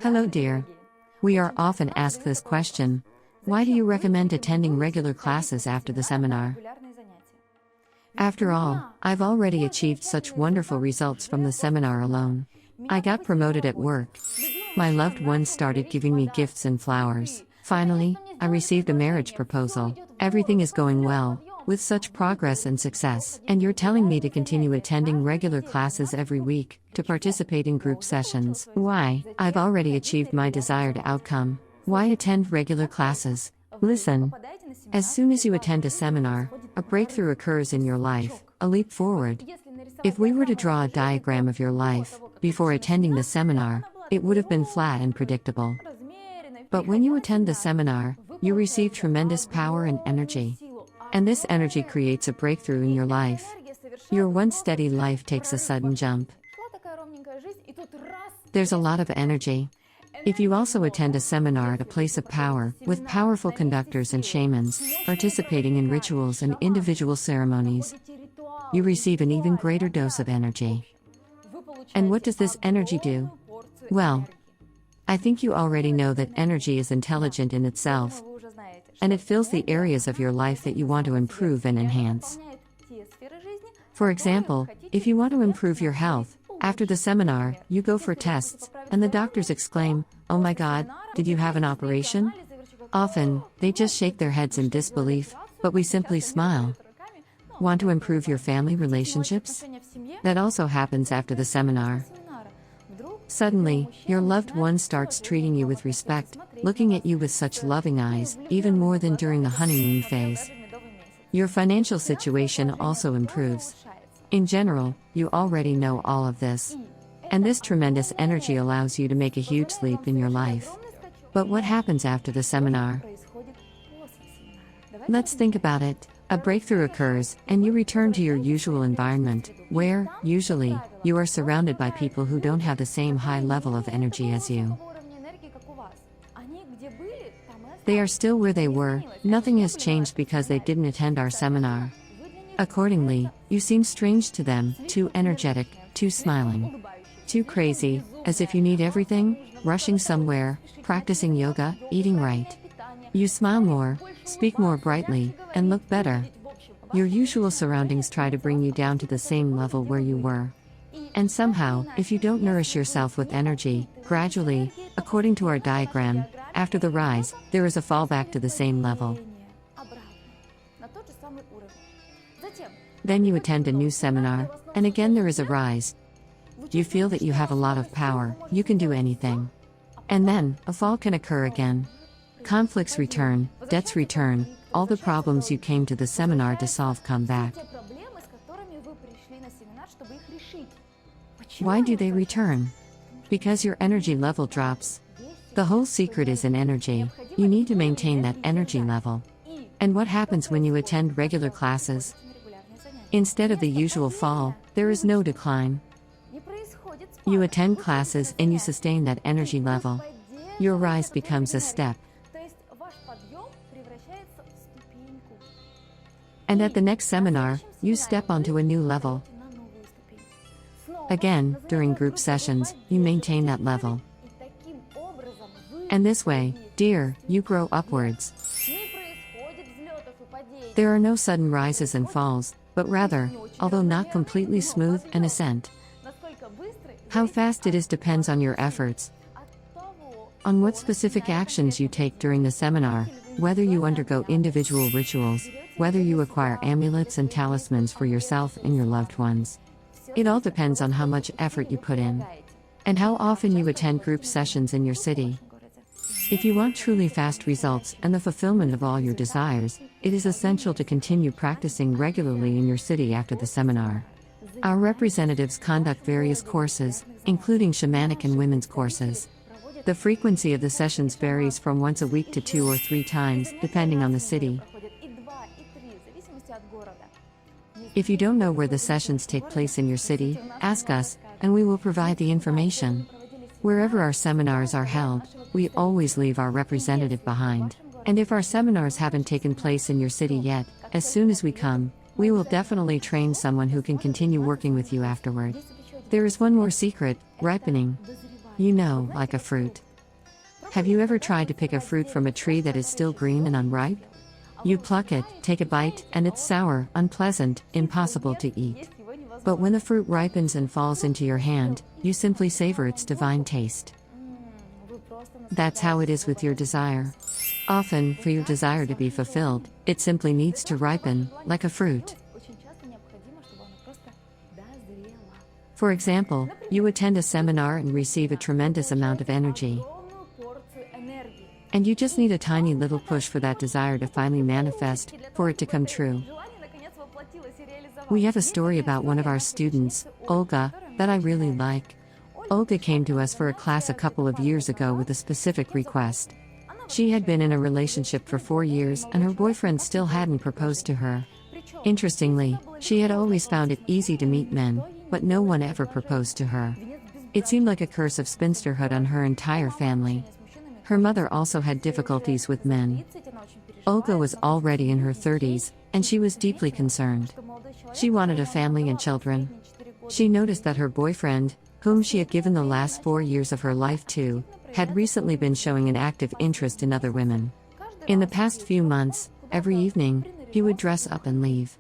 Hello, dear. We are often asked this question: why do you recommend attending regular classes after the seminar? After all, I've already achieved such wonderful results from the seminar alone. I got promoted at work. My loved ones started giving me gifts and flowers. Finally, I received a marriage proposal. Everything is going well, with such progress and success. And you're telling me to continue attending regular classes every week, to participate in group sessions. Why? I've already achieved my desired outcome. Why attend regular classes? Listen. As soon as you attend a seminar, a breakthrough occurs in your life, a leap forward. If we were to draw a diagram of your life, before attending the seminar, it would have been flat and predictable. But when you attend the seminar, you receive tremendous power and energy. And this energy creates a breakthrough in your life. Your once steady life takes a sudden jump. There's a lot of energy. If you also attend a seminar at a place of power, with powerful conductors and shamans, participating in rituals and individual ceremonies, you receive an even greater dose of energy. And what does this energy do? Well, I think you already know that energy is intelligent in itself, and it fills the areas of your life that you want to improve and enhance. For example, if you want to improve your health, after the seminar, you go for tests, and the doctors exclaim, "Oh my God, did you have an operation?" Often, they just shake their heads in disbelief, but we simply smile. Want to improve your family relationships? That also happens after the seminar. Suddenly, your loved one starts treating you with respect, looking at you with such loving eyes, even more than during the honeymoon phase. Your financial situation also improves. In general, you already know all of this. And this tremendous energy allows you to make a huge leap in your life. But what happens after the seminar? Let's think about it. A breakthrough occurs, and you return to your usual environment, where, usually, you are surrounded by people who don't have the same high level of energy as you. They are still where they were, nothing has changed because they didn't attend our seminar. Accordingly, you seem strange to them, too energetic, too smiling, too crazy, as if you need everything, rushing somewhere, practicing yoga, eating right. You smile more, speak more brightly, and look better. Your usual surroundings try to bring you down to the same level where you were. And somehow, if you don't nourish yourself with energy, gradually, according to our diagram, after the rise, there is a fall back to the same level. Then you attend a new seminar, and again there is a rise. You feel that you have a lot of power, you can do anything. And then, a fall can occur again. Conflicts return, debts return, all the problems you came to the seminar to solve come back. Why do they return? Because your energy level drops. The whole secret is in energy. You need to maintain that energy level. And what happens when you attend regular classes? Instead of the usual fall, there is no decline. You attend classes and you sustain that energy level. Your rise becomes a step. And at the next seminar, you step onto a new level. Again, during group sessions, you maintain that level. And this way, dear, you grow upwards. There are no sudden rises and falls, but rather, although not completely smooth, an ascent. How fast it is depends on your efforts, on what specific actions you take during the seminar, whether you undergo individual rituals, whether you acquire amulets and talismans for yourself and your loved ones. It all depends on how much effort you put in, and how often you attend group sessions in your city. If you want truly fast results and the fulfillment of all your desires, it is essential to continue practicing regularly in your city after the seminar. Our representatives conduct various courses, including shamanic and women's courses. The frequency of the sessions varies from once a week to 2 or 3 times, depending on the city. If you don't know where the sessions take place in your city, ask us, and we will provide the information. Wherever our seminars are held, we always leave our representative behind. And if our seminars haven't taken place in your city yet, as soon as we come, we will definitely train someone who can continue working with you afterward. There is one more secret: ripening. You know, like a fruit. Have you ever tried to pick a fruit from a tree that is still green and unripe? You pluck it, take a bite, and it's sour, unpleasant, impossible to eat. But when the fruit ripens and falls into your hand, you simply savor its divine taste. That's how it is with your desire. Often, for your desire to be fulfilled, it simply needs to ripen, like a fruit. For example, you attend a seminar and receive a tremendous amount of energy. And you just need a tiny little push for that desire to finally manifest, for it to come true. We have a story about one of our students, Olga, that I really like. Olga came to us for a class a couple of years ago with a specific request. She had been in a relationship for 4 years and her boyfriend still hadn't proposed to her. Interestingly, she had always found it easy to meet men, but no one ever proposed to her. It seemed like a curse of spinsterhood on her entire family. Her mother also had difficulties with men. Olga was already in her 30s, and she was deeply concerned. She wanted a family and children. She noticed that her boyfriend, whom she had given the last 4 years of her life to, had recently been showing an active interest in other women. In the past few months, every evening, he would dress up and leave.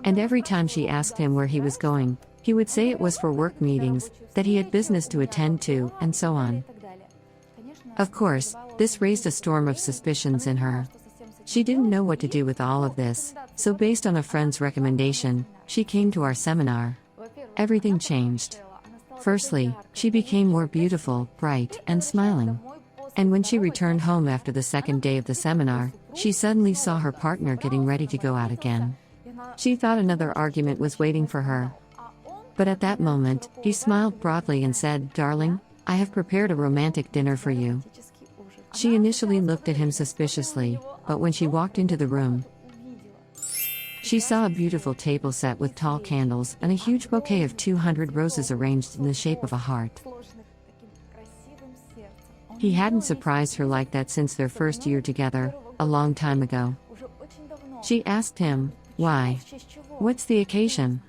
And every time she asked him where he was going, he would say it was for work meetings, that he had business to attend to, and so on. Of course, this raised a storm of suspicions in her. She didn't know what to do with all of this, so based on a friend's recommendation, she came to our seminar. Everything changed. Firstly, she became more beautiful, bright, and smiling. And when she returned home after the second day of the seminar, she suddenly saw her partner getting ready to go out again. She thought another argument was waiting for her. But at that moment, he smiled broadly and said, "Darling, I have prepared a romantic dinner for you." She initially looked at him suspiciously, but when she walked into the room, she saw a beautiful table set with tall candles and a huge bouquet of 200 roses arranged in the shape of a heart. He hadn't surprised her like that since their first year together, a long time ago. She asked him, "Why? What's the occasion?"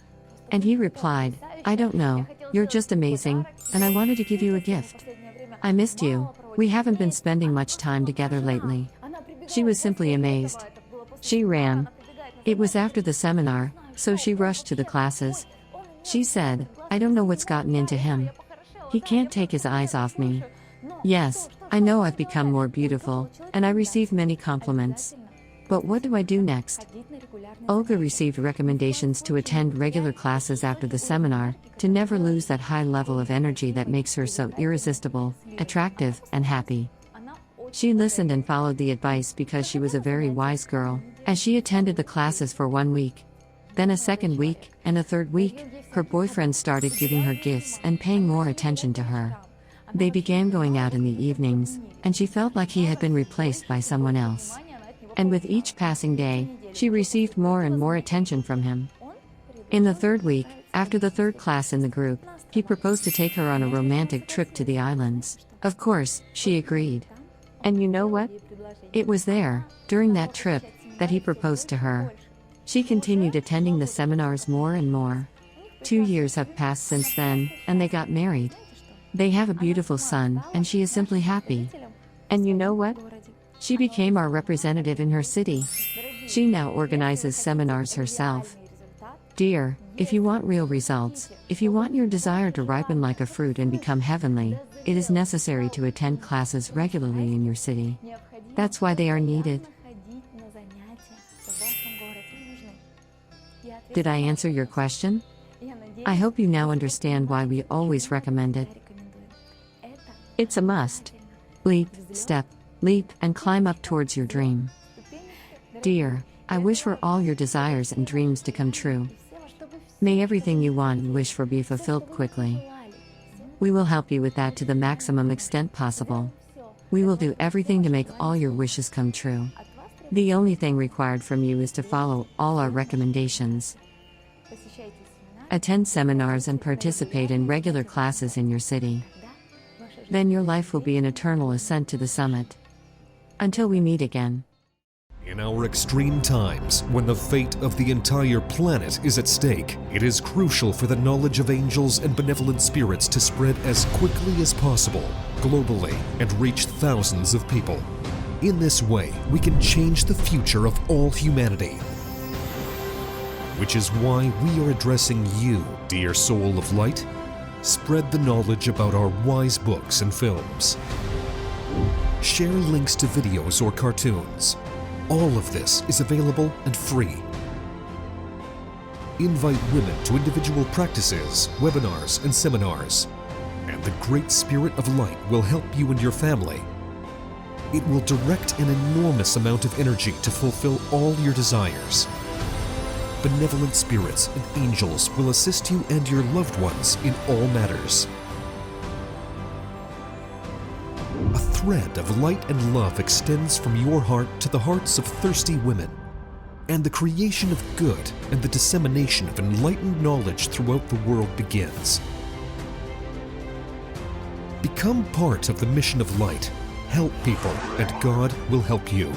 And he replied, "I don't know, you're just amazing, and I wanted to give you a gift. I missed you, we haven't been spending much time together lately." She was simply amazed. She ran. It was after the seminar, so she rushed to the classes. She said, "I don't know what's gotten into him. He can't take his eyes off me. Yes, I know I've become more beautiful, and I receive many compliments. But what do I do next?" Olga received recommendations to attend regular classes after the seminar, to never lose that high level of energy that makes her so irresistible, attractive, and happy. She listened and followed the advice because she was a very wise girl, as she attended the classes for 1 week. Then a second week, and a third week, her boyfriend started giving her gifts and paying more attention to her. They began going out in the evenings, and she felt like he had been replaced by someone else. And with each passing day, she received more and more attention from him. In the third week, after the third class in the group, he proposed to take her on a romantic trip to the islands. Of course, she agreed. And you know what? It was there, during that trip, that he proposed to her. She continued attending the seminars more and more. 2 years have passed since then, and they got married. They have a beautiful son, and she is simply happy. And you know what? She became our representative in her city. She now organizes seminars herself. Dear, if you want real results, if you want your desire to ripen like a fruit and become heavenly, it is necessary to attend classes regularly in your city. That's why they are needed. Did I answer your question? I hope you now understand why we always recommend it. It's a must. Leap, step, leap, and climb up towards your dream. Dear, I wish for all your desires and dreams to come true. May everything you want and wish for be fulfilled quickly. We will help you with that to the maximum extent possible. We will do everything to make all your wishes come true. The only thing required from you is to follow all our recommendations. Attend seminars and participate in regular classes in your city. Then your life will be an eternal ascent to the summit. Until we meet again. In our extreme times, when the fate of the entire planet is at stake, it is crucial for the knowledge of angels and benevolent spirits to spread as quickly as possible, globally, and reach thousands of people. In this way, we can change the future of all humanity. Which is why we are addressing you, dear soul of light. Spread the knowledge about our wise books and films. Share links to videos or cartoons. All of this is available and free. Invite women to individual practices, webinars, and seminars. And the Great Spirit of Light will help you and your family. It will direct an enormous amount of energy to fulfill all your desires. Benevolent spirits and angels will assist you and your loved ones in all matters. A thread of light and love extends from your heart to the hearts of thirsty women, and the creation of good and the dissemination of enlightened knowledge throughout the world begins. Become part of the mission of light. Help people, and God will help you.